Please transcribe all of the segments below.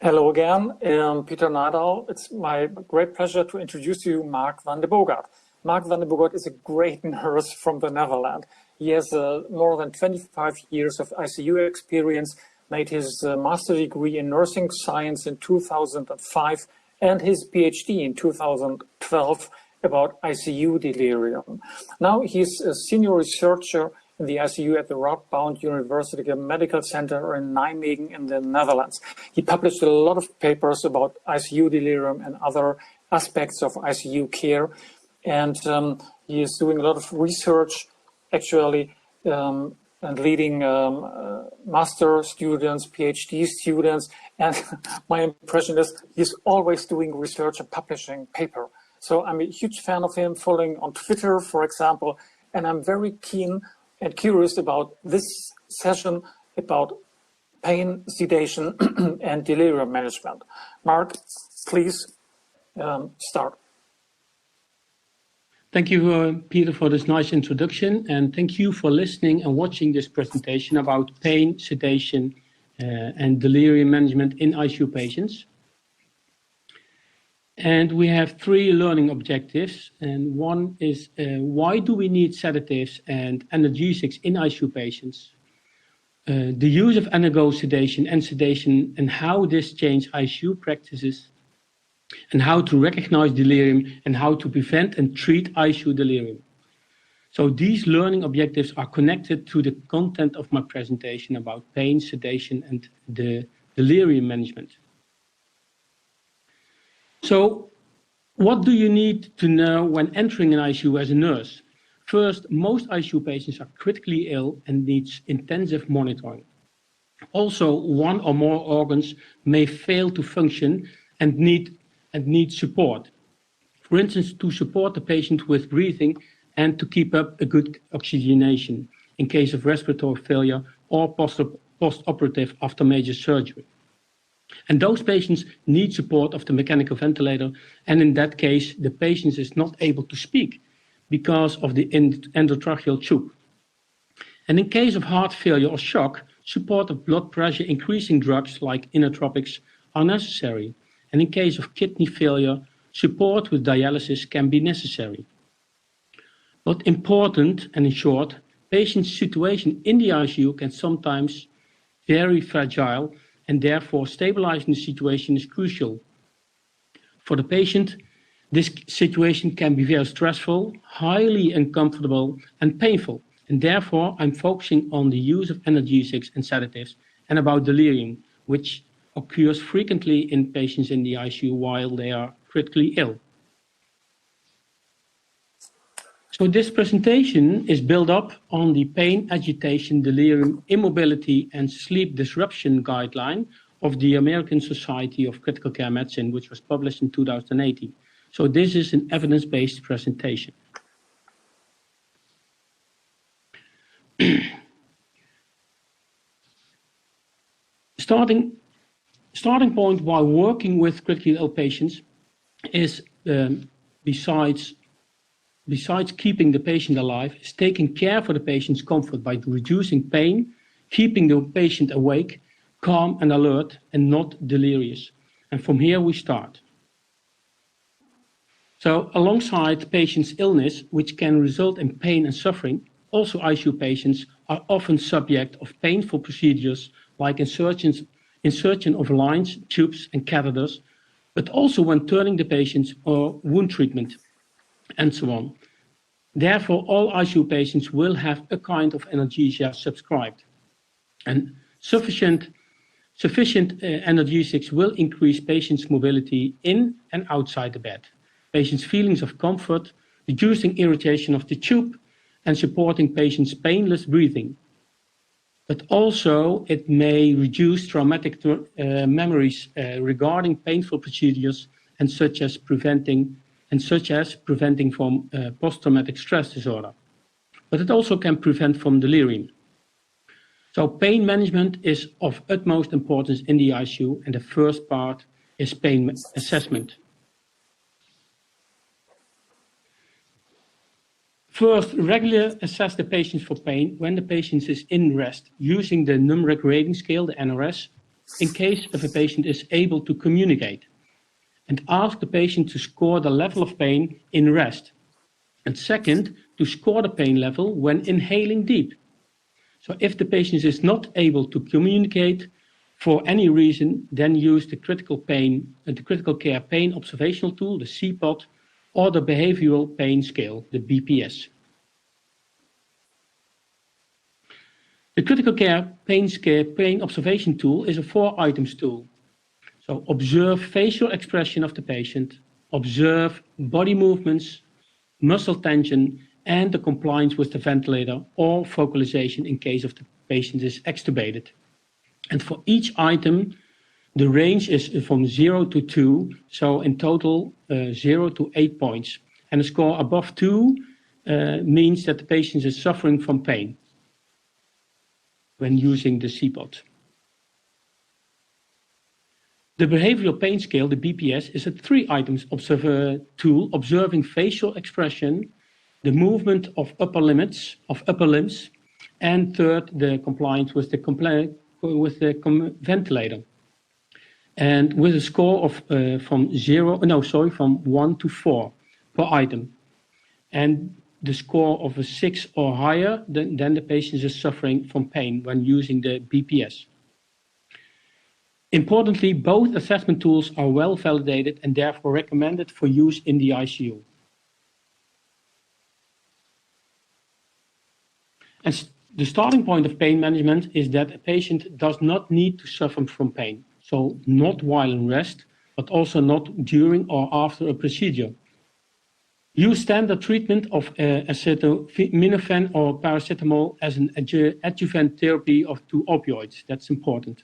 Hello again, Peter Nadal. It's my great pleasure to introduce you Mark van de Bogart. Mark van de Bogart is a great nurse from the Netherlands. He has more than 25 years of ICU experience, made his master degree in nursing science in 2005 and his PhD in 2012 about ICU delirium. Now he's a senior researcher in the ICU at the Radboud University Medical Center in Nijmegen in the Netherlands. He published a lot of papers about ICU delirium and other aspects of ICU care. And he is doing a lot of research, actually, and leading master students, PhD students. And my impression is he's always doing research and publishing paper. So I'm a huge fan of him, following on Twitter, for example, and I'm very keen and curious about this session about pain, sedation, and delirium management. Mark, please start. Thank you, Peter, for this nice introduction, and thank you for listening and watching this presentation about pain, sedation, and delirium management in ICU patients. And we have three learning objectives, and one is why do we need sedatives and analgesics in ICU patients? The use of anago sedation and how this changes ICU practices, and how to recognize delirium and how to prevent and treat ICU delirium. So these learning objectives are connected to the content of my presentation about pain, sedation, and the delirium management. So, what do you need to know when entering an ICU as a nurse? First, most ICU patients are critically ill and need intensive monitoring. Also, one or more organs may fail to function and need support. For instance, to support the patient with breathing and to keep up a good oxygenation in case of respiratory failure or post-operative after major surgery. And those patients need support of the mechanical ventilator, and in that case, the patient is not able to speak because of the endotracheal tube. And in case of heart failure or shock, support of blood pressure increasing drugs like inotropics are necessary. And in case of kidney failure, support with dialysis can be necessary. But important, and in short, patient's situation in the ICU can sometimes be very fragile, and therefore stabilizing the situation is crucial. For the patient, this situation can be very stressful, highly uncomfortable, and painful. And therefore, I'm focusing on the use of analgesics and sedatives and about delirium, which occurs frequently in patients in the ICU while they are critically ill. So this presentation is built up on the pain, agitation, delirium, immobility, and sleep disruption guideline of the American Society of Critical Care Medicine, which was published in 2018. So this is an evidence-based presentation. Starting point while working with critically ill patients is, besides keeping the patient alive, is taking care for the patient's comfort by reducing pain, keeping the patient awake, calm and alert, and not delirious. And from here we start. So alongside the patient's illness, which can result in pain and suffering, also ICU patients are often subject of painful procedures like insertion of lines, tubes and catheters, but also when turning the patients or wound treatment, and so on. Therefore, all ICU patients will have a kind of analgesia subscribed. And sufficient analgesics will increase patients' mobility in and outside the bed, patients' feelings of comfort, reducing irritation of the tube, and supporting patients' painless breathing. But also, it may reduce traumatic memories regarding painful procedures and such as preventing from post-traumatic stress disorder. But it also can prevent from delirium. So pain management is of utmost importance in the ICU, and the first part is pain assessment. First, regularly assess the patient for pain when the patient is in rest using the numeric rating scale, the NRS, in case if a patient is able to communicate. And ask the patient to score the level of pain in rest. And second, to score the pain level when inhaling deep. So if the patient is not able to communicate for any reason, then use the critical care pain observational tool, the CPOT, or the behavioral pain scale, the BPS. The critical care pain observation tool is a 4-items tool. So observe facial expression of the patient, observe body movements, muscle tension, and the compliance with the ventilator or focalization in case of the patient is extubated. And for each item, the range is from 0 to 2, so in total 0 to 8 points. And a score above 2 means that the patient is suffering from pain when using the CPOT. The behavioral pain scale, the BPS, is a 3-items tool observing facial expression, the movement of upper limbs, and third, the compliance with the ventilator. And with a score of from 1 to 4 per item. And the score of a 6 or higher, then the patient is suffering from pain when using the BPS. Importantly, both assessment tools are well validated and therefore recommended for use in the ICU. And the starting point of pain management is that a patient does not need to suffer from pain. So not while in rest, but also not during or after a procedure. Use standard treatment of acetaminophen or paracetamol as an adjuvant therapy to opioids. That's important.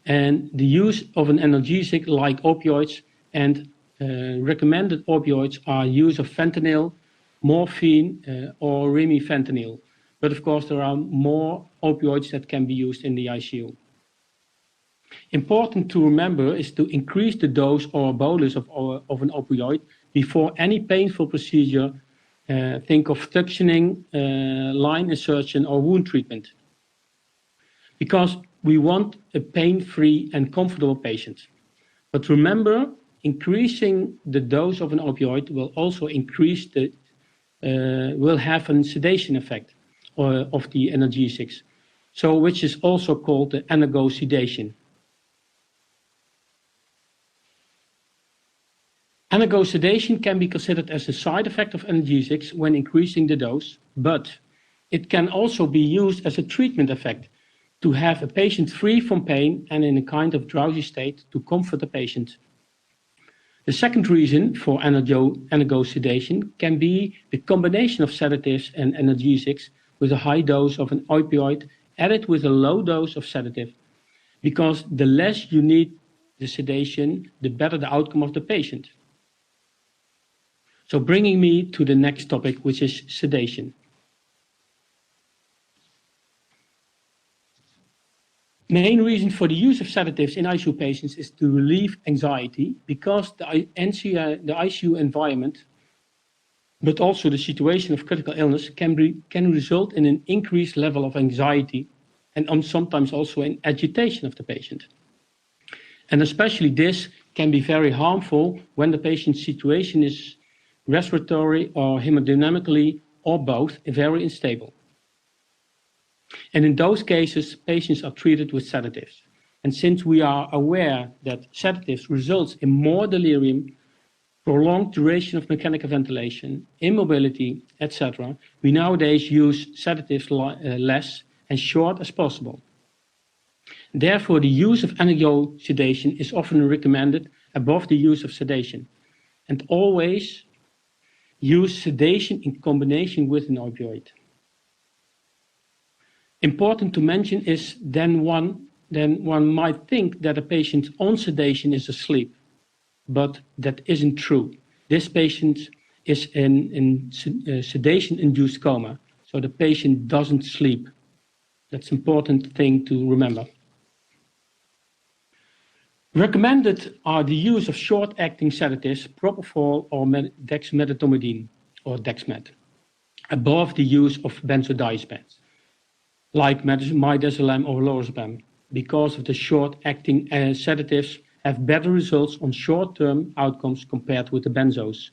And the use of an analgesic like opioids and recommended opioids are use of fentanyl, morphine, or remifentanil. But of course, there are more opioids that can be used in the ICU. Important to remember is to increase the dose or bolus of an opioid before any painful procedure. Think of suctioning, line insertion, or wound treatment. Because we want a pain-free and comfortable patient. But remember, increasing the dose of an opioid will also increase will have a sedation effect of the analgesics, so which is also called the anago-sedation. Anago-sedation can be considered as a side effect of analgesics when increasing the dose, but it can also be used as a treatment effect to have a patient free from pain and in a kind of drowsy state to comfort the patient. The second reason for anago-sedation can be the combination of sedatives and analgesics with a high dose of an opioid added with a low dose of sedative, because the less you need the sedation, the better the outcome of the patient. So bringing me to the next topic, which is sedation. Main reason for the use of sedatives in ICU patients is to relieve anxiety, because the ICU environment, but also the situation of critical illness, can result in an increased level of anxiety and sometimes also in agitation of the patient. And especially this can be very harmful when the patient's situation is respiratory or hemodynamically or both very unstable. And in those cases, patients are treated with sedatives. And since we are aware that sedatives results in more delirium, prolonged duration of mechanical ventilation, immobility, etc., we nowadays use sedatives less and short as possible. Therefore, the use of anago-sedation is often recommended above the use of sedation. And always use sedation in combination with an opioid. Important to mention is then one might think that a patient on sedation is asleep, but that isn't true. This patient is in sedation-induced coma, so the patient doesn't sleep. That's an important thing to remember. Recommended are the use of short-acting sedatives, propofol or dexmedetomidine, or Dexmed, above the use of benzodiazepines, like midazolam or lorazepam. because of the short-acting sedatives, have better results on short-term outcomes compared with the benzos.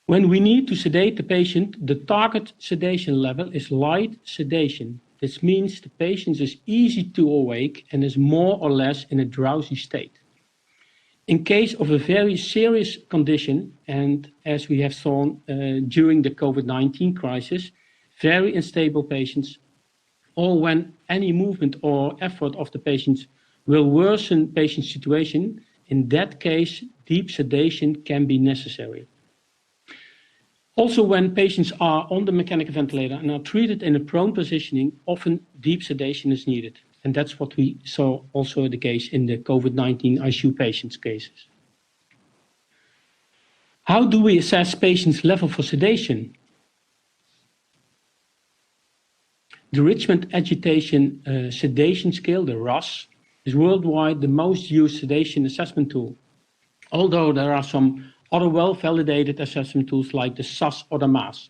When we need to sedate the patient, the target sedation level is light sedation. This means the patient is easy to awake and is more or less in a drowsy state. In case of a very serious condition, and as we have seen during the COVID-19 crisis, very unstable patients, or when any movement or effort of the patient will worsen patient's situation, in that case, deep sedation can be necessary. Also, when patients are on the mechanical ventilator and are treated in a prone positioning, often deep sedation is needed. And that's what we saw also the case in the COVID-19 ICU patients cases. How do we assess patients' level for sedation? The Richmond Agitation Sedation Scale, the RASS, is worldwide the most used sedation assessment tool, although there are some other well-validated assessment tools like the SAS or the MAS.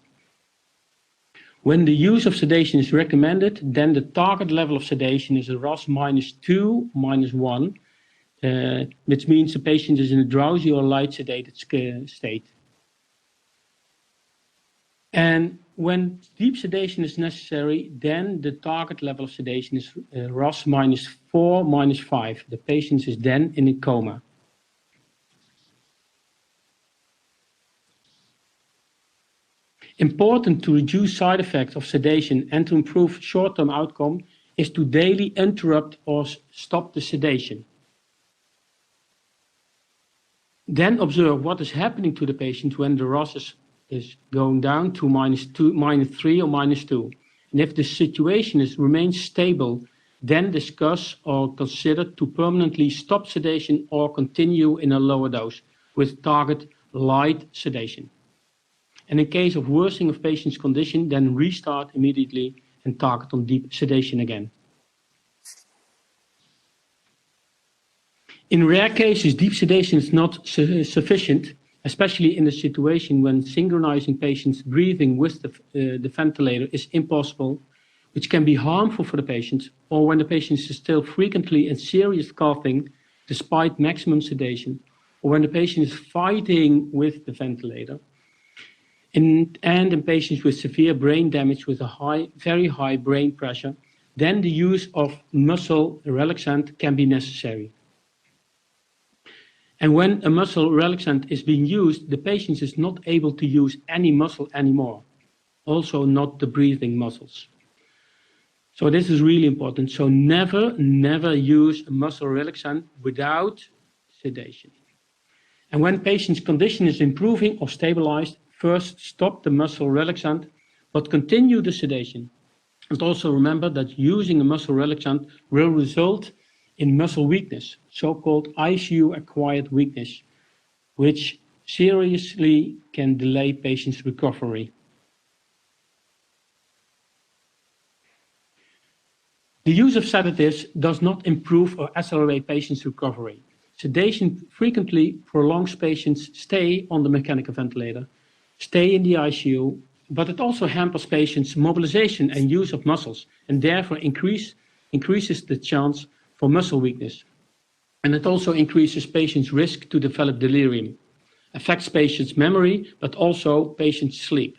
When the use of sedation is recommended, then the target level of sedation is a RASS -2, -1, which means the patient is in a drowsy or light sedated state. And when deep sedation is necessary, then the target level of sedation is RASS -4, -5. The patient is then in a coma. Important to reduce side effects of sedation and to improve short-term outcome is to daily interrupt or stop the sedation. Then observe what is happening to the patient when the RASS is going down to -2, -3 or -2. And if the situation remains stable, then discuss or consider to permanently stop sedation or continue in a lower dose with target light sedation. And in case of worsening of patient's condition, then restart immediately and target on deep sedation again. In rare cases, deep sedation is not sufficient, especially in the situation when synchronizing patient's breathing with the ventilator is impossible, which can be harmful for the patient, or when the patient is still frequently and serious coughing despite maximum sedation, or when the patient is fighting with the ventilator, and in patients with severe brain damage with a very high brain pressure, then the use of muscle relaxant can be necessary. And when a muscle relaxant is being used, the patient is not able to use any muscle anymore, also not the breathing muscles. So this is really important. So never use a muscle relaxant without sedation. And when patient's condition is improving or stabilized, first stop the muscle relaxant, but continue the sedation. And also remember that using a muscle relaxant will result in muscle weakness, so-called ICU-acquired weakness, which seriously can delay patient's recovery. The use of sedatives does not improve or accelerate patient's recovery. Sedation frequently prolongs patients' stay on the mechanical ventilator, stay in the ICU, but it also hampers patients' mobilization and use of muscles, and therefore increases the chance for muscle weakness. And it also increases patients' risk to develop delirium, affects patients' memory, but also patients' sleep.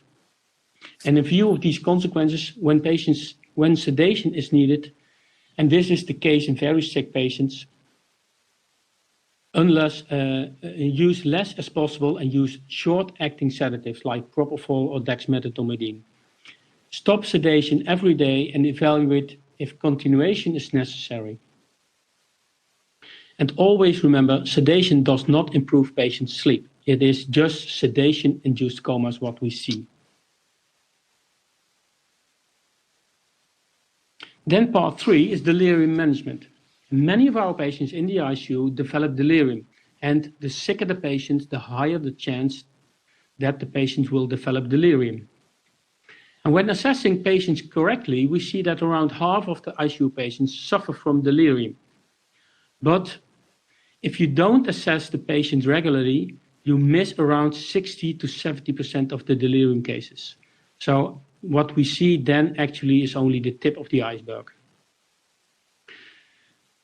And in view of these consequences, when sedation is needed, and this is the case in very sick patients, unless use less as possible and use short-acting sedatives like propofol or dexmedetomidine. Stop sedation every day and evaluate if continuation is necessary. And always remember, sedation does not improve patients' sleep. It is just sedation-induced coma is what we see. Then part 3 is delirium management. Many of our patients in the ICU develop delirium, and the sicker the patient, the higher the chance that the patient will develop delirium. And when assessing patients correctly, we see that around half of the ICU patients suffer from delirium. But if you don't assess the patient regularly, you miss around 60 to 70% of the delirium cases. So what we see then actually is only the tip of the iceberg.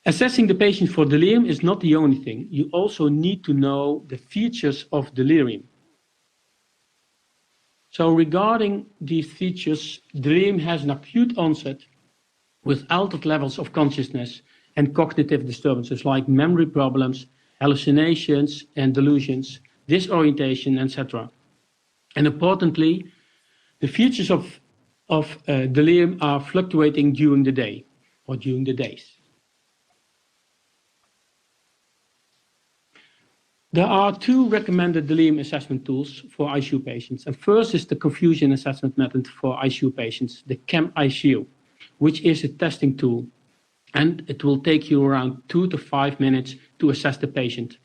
Assessing the patient for delirium is not the only thing. You also need to know the features of delirium. So regarding these features, delirium has an acute onset with altered levels of consciousness and cognitive disturbances like memory problems, hallucinations and delusions, disorientation, etc. And importantly, the features of delirium are fluctuating during the day or during the days. There are two recommended delirium assessment tools for ICU patients. And first is the confusion assessment method for ICU patients, the CAM-ICU, which is a testing tool. And it will take you around 2 to 5 minutes to assess the patient.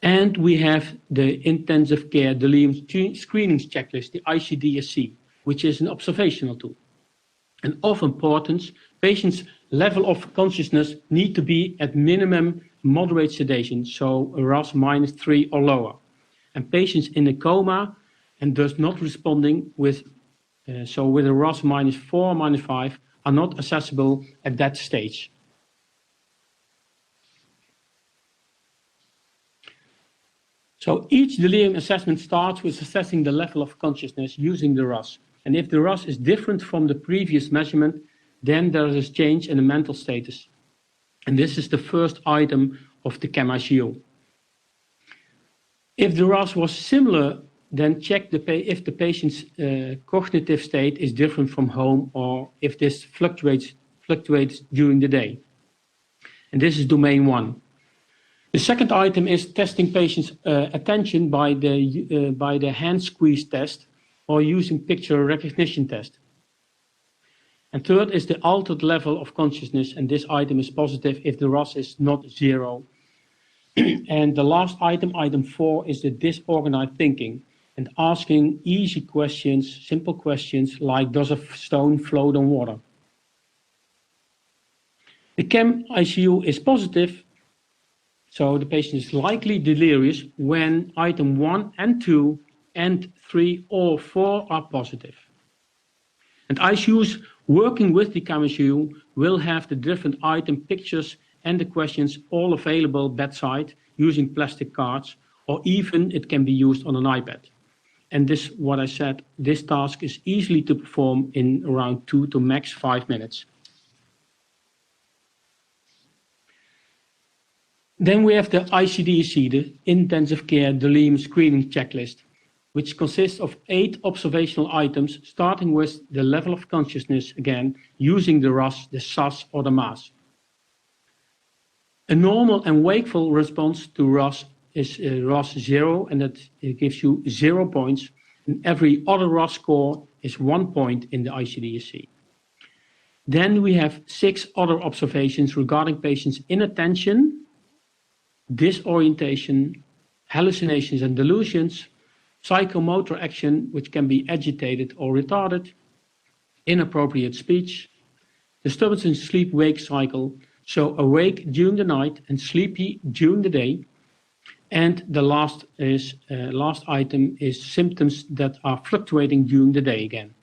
And we have the intensive care delirium screening checklist, the ICDSC, which is an observational tool. And of importance, patients' level of consciousness need to be at minimum moderate sedation, so a RASS -3 or lower. And patients in a coma and thus not responding with a RASS -4 or -5 are not accessible at that stage. So each delirium assessment starts with assessing the level of consciousness using the RASS. And if the RASS is different from the previous measurement, then there is a change in the mental status. And this is the first item of the CAM-ICU. If the RASS was similar, then check if the patient's cognitive state is different from home or if this fluctuates during the day. And this is domain 1. The second item is testing patients' attention by the hand squeeze test or using picture recognition test. And third is the altered level of consciousness, and this item is positive if the RASS is not 0. And the last item, item 4, is the disorganized thinking and asking easy questions, simple questions like, does a stone float on water? The CAM-ICU is positive, so the patient is likely delirious when item 1 and 2 and 3 or 4 are positive. And ICUs working with the CAM-ICU will have the different item pictures and the questions all available bedside using plastic cards, or even it can be used on an iPad. And this, what I said, this task is easily to perform in around 2 to max 5 minutes. Then we have the ICDSC, the Intensive Care Delirium Screening Checklist, which consists of 8 observational items, starting with the level of consciousness again, using the RASS, the SAS, or the MAS. A normal and wakeful response to RASS is RASS 0, and that it gives you 0 points. And every other RASS score is 1 point in the ICDSC. Then we have 6 other observations regarding patients' inattention, disorientation, hallucinations and delusions, psychomotor action, which can be agitated or retarded, inappropriate speech, disturbance in sleep-wake cycle, so awake during the night and sleepy during the day. And the last item is symptoms that are fluctuating during the day again.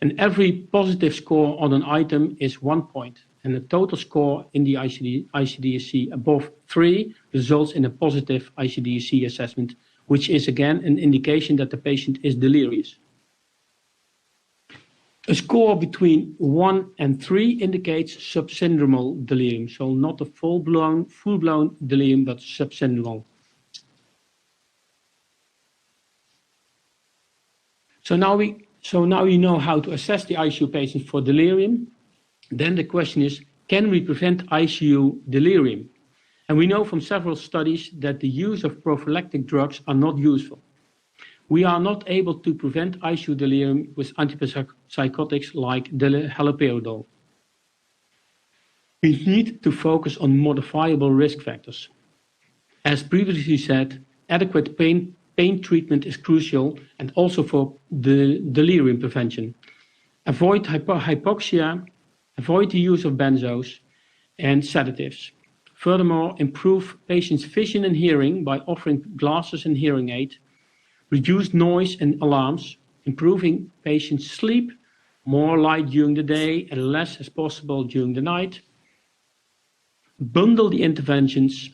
And every positive score on an item is 1 point. And the total score in the ICDSC above 3 results in a positive ICDSC assessment, which is again an indication that the patient is delirious. A score between 1 and 3 indicates subsyndromal delirium, so not a full-blown delirium, but subsyndromal. So now you know how to assess the ICU patient for delirium. Then the question is, can we prevent ICU delirium? And we know from several studies that the use of prophylactic drugs are not useful. We are not able to prevent ICU delirium with antipsychotics like haloperidol. We need to focus on modifiable risk factors. As previously said, adequate pain treatment is crucial, and also for the delirium prevention. Avoid hypoxia, avoid the use of benzos and sedatives. Furthermore, improve patients' vision and hearing by offering glasses and hearing aid. Reduce noise and alarms, improving patients' sleep, more light during the day and less as possible during the night. Bundle the interventions,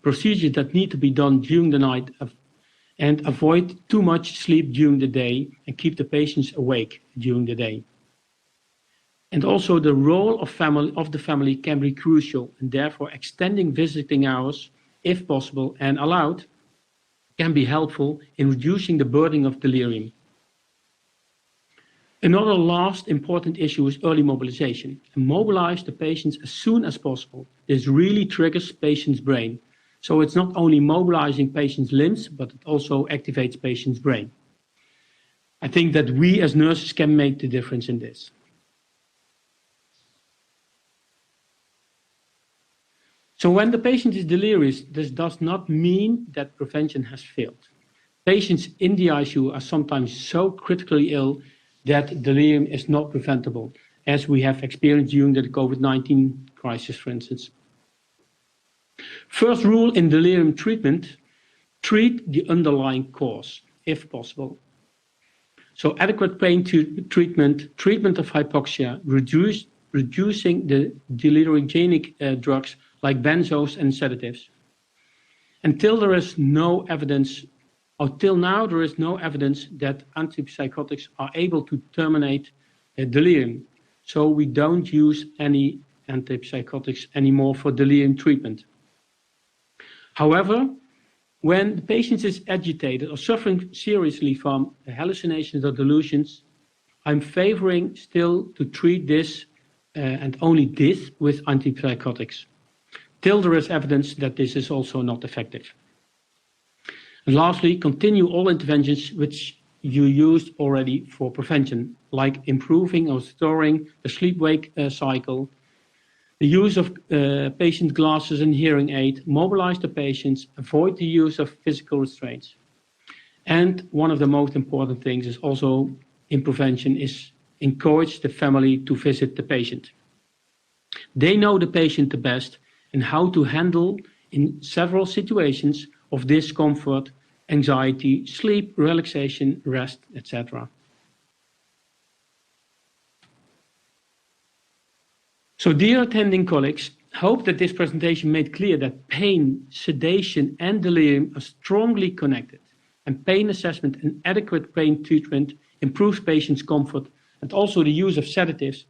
procedures that need to be done during the night, and avoid too much sleep during the day and keep the patients awake during the day. And also the role of the family can be crucial, and therefore extending visiting hours, if possible and allowed, can be helpful in reducing the burden of delirium. Another last important issue is early mobilization. And mobilize the patients as soon as possible. This really triggers patient's brain. So it's not only mobilizing patient's limbs, but it also activates patient's brain. I think that we as nurses can make the difference in this. So when the patient is delirious, this does not mean that prevention has failed. Patients in the ICU are sometimes so critically ill that delirium is not preventable, as we have experienced during the COVID-19 crisis, for instance. First rule in delirium treatment, treat the underlying cause, if possible. So adequate pain treatment of hypoxia, reducing the deliriogenic drugs like benzos and sedatives. Until now, there is no evidence that antipsychotics are able to terminate delirium. So we don't use any antipsychotics anymore for delirium treatment. However, when the patient is agitated or suffering seriously from hallucinations or delusions, I'm favoring still to treat this and only this with antipsychotics, till there is evidence that this is also not effective. And lastly, continue all interventions which you used already for prevention, like improving or restoring the sleep-wake cycle, the use of patient glasses and hearing aid, mobilize the patients, avoid the use of physical restraints. And one of the most important things is also in prevention is encourage the family to visit the patient. They know the patient the best and how to handle in several situations of discomfort, anxiety, sleep, relaxation, rest, etc. So dear attending colleagues, hope that this presentation made clear that pain, sedation and delirium are strongly connected, and pain assessment and adequate pain treatment improves patients' comfort, and also the use of sedatives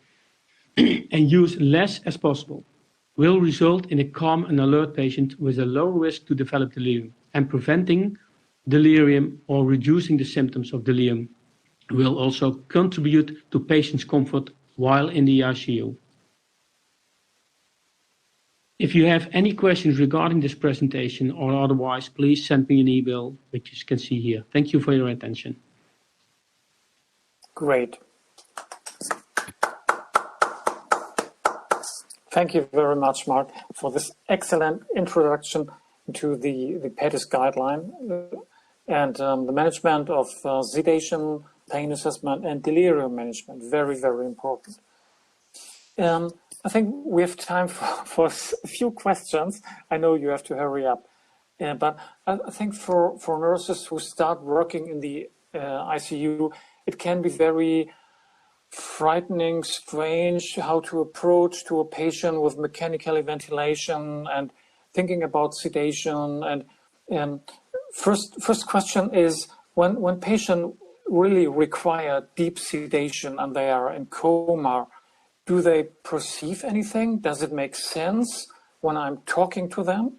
and use less as possible will result in a calm and alert patient with a low risk to develop delirium, and preventing delirium or reducing the symptoms of delirium will also contribute to patients' comfort while in the ICU. If you have any questions regarding this presentation or otherwise, please send me an email, which you can see here. Thank you for your attention. Great. Thank you very much, Mark, for this excellent introduction to the PEDIS guideline and the management of sedation, pain assessment, and delirium management. Very, very important. I think we have time for a few questions. I know you have to hurry up, but I think for nurses who start working in the ICU, it can be very frightening, strange how to approach to a patient with mechanical ventilation and thinking about sedation. And first question is, when patients really require deep sedation and they are in coma, do they perceive anything? Does it make sense when I'm talking to them?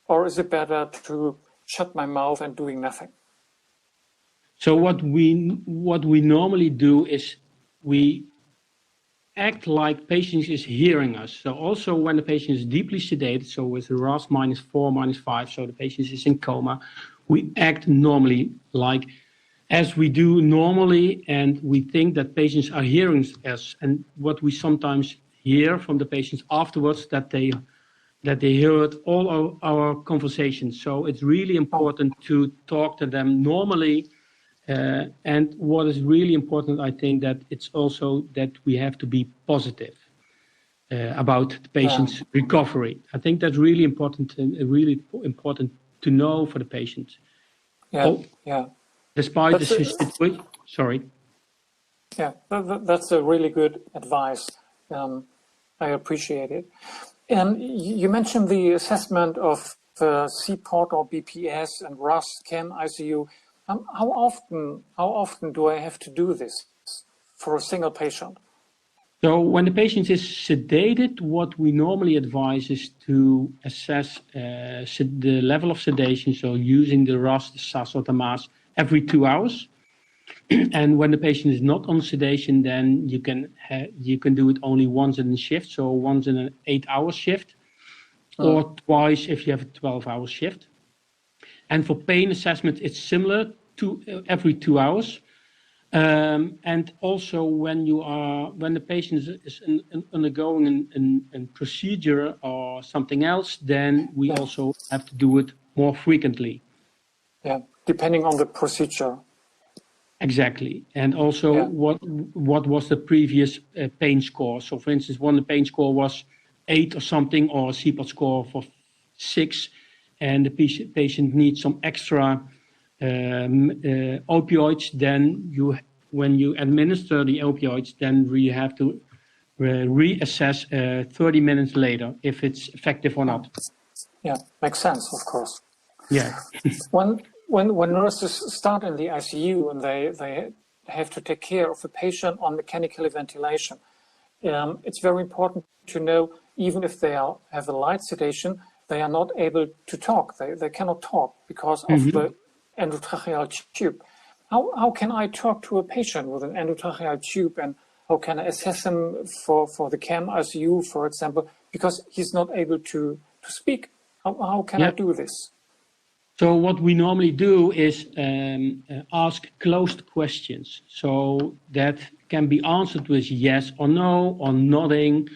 Or is it better to shut my mouth and doing nothing? So what we normally do is we act like patient is hearing us. So also when the patient is deeply sedated, so with a RASS -4, -5, so the patient is in coma, we act normally like as we do normally, and we think that patients are hearing us. And what we sometimes hear from the patients afterwards, that they heard all our conversations. So it's really important to talk to them normally. And what is really important, I think, that it's also that we have to be positive about the patient's recovery. I think that's really important and really important to know for the patient. Yeah. despite the situation. Sorry. Yeah, that's a really good advice. I appreciate it. And you mentioned the assessment of CPOT or BPS and RUS, CAM, ICU. How often do I have to do this for a single patient? So when the patient is sedated, what we normally advise is to assess the level of sedation, so using the RUS, the SAS or the MAS every 2 hours. And when the patient is not on sedation, then you can do it only once in a shift, so once in an 8-hour shift, or twice if you have a 12-hour shift. And for pain assessment, it's similar to every 2 hours. And also when the patient is undergoing a procedure or something else, then we also have to do it more frequently. Yeah, depending on the procedure. Exactly. And also what was the previous pain score? So for instance, when the pain score was 8 or something, or a CPOT score for 6, and the patient needs some extra opioids, then when you administer the opioids, then we have to reassess 30 minutes later if it's effective or not. Yeah, makes sense, of course. Yeah. When nurses start in the ICU and they have to take care of a patient on mechanical ventilation, it's very important to know, even if they have a light sedation, they are not able to talk. They cannot talk because of the endotracheal tube. How can I talk to a patient with an endotracheal tube, and how can I assess him for the CAM ICU, for example, because he's not able to speak? How can I do this? So what we normally do is ask closed questions. So that can be answered with yes or no, or nodding,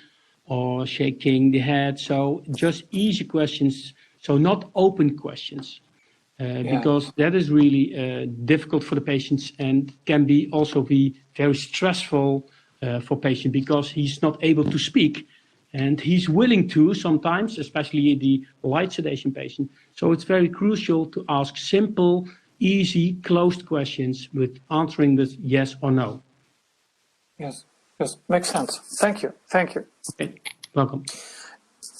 or shaking the head. So just easy questions, so not open questions. Because that is really difficult for the patients, and can also be very stressful for patient, because he's not able to speak, and he's willing to sometimes, especially the light sedation patient. So it's very crucial to ask simple, easy, closed questions with answering with yes or no. Yes, makes sense. Thank you. Okay. Welcome.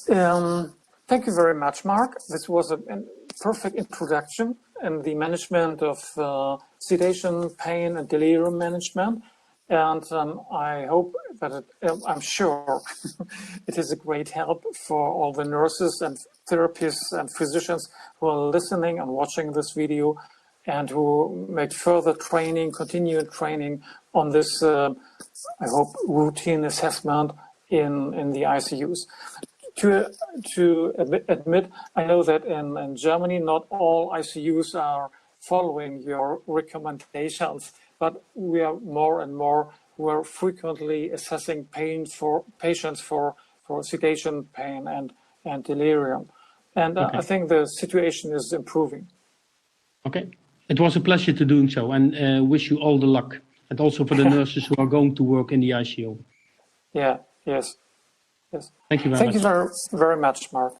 Thank you very much, Mark. This was a perfect introduction in the management of sedation, pain, and delirium management. And I hope that I'm sure it is a great help for all the nurses and therapists and physicians who are listening and watching this video, and who make further training, continued training on this, I hope, routine assessment in the ICUs. To admit, I know that in Germany, not all ICUs are following your recommendations, but we are more and more who are frequently assessing pain for patients for sedation, pain, and delirium. And I think the situation is improving. Okay. It was a pleasure to doing so, and wish you all the luck. And also for the nurses who are going to work in the ICU. Yes. Thank you very much. Thank you very much, Mark.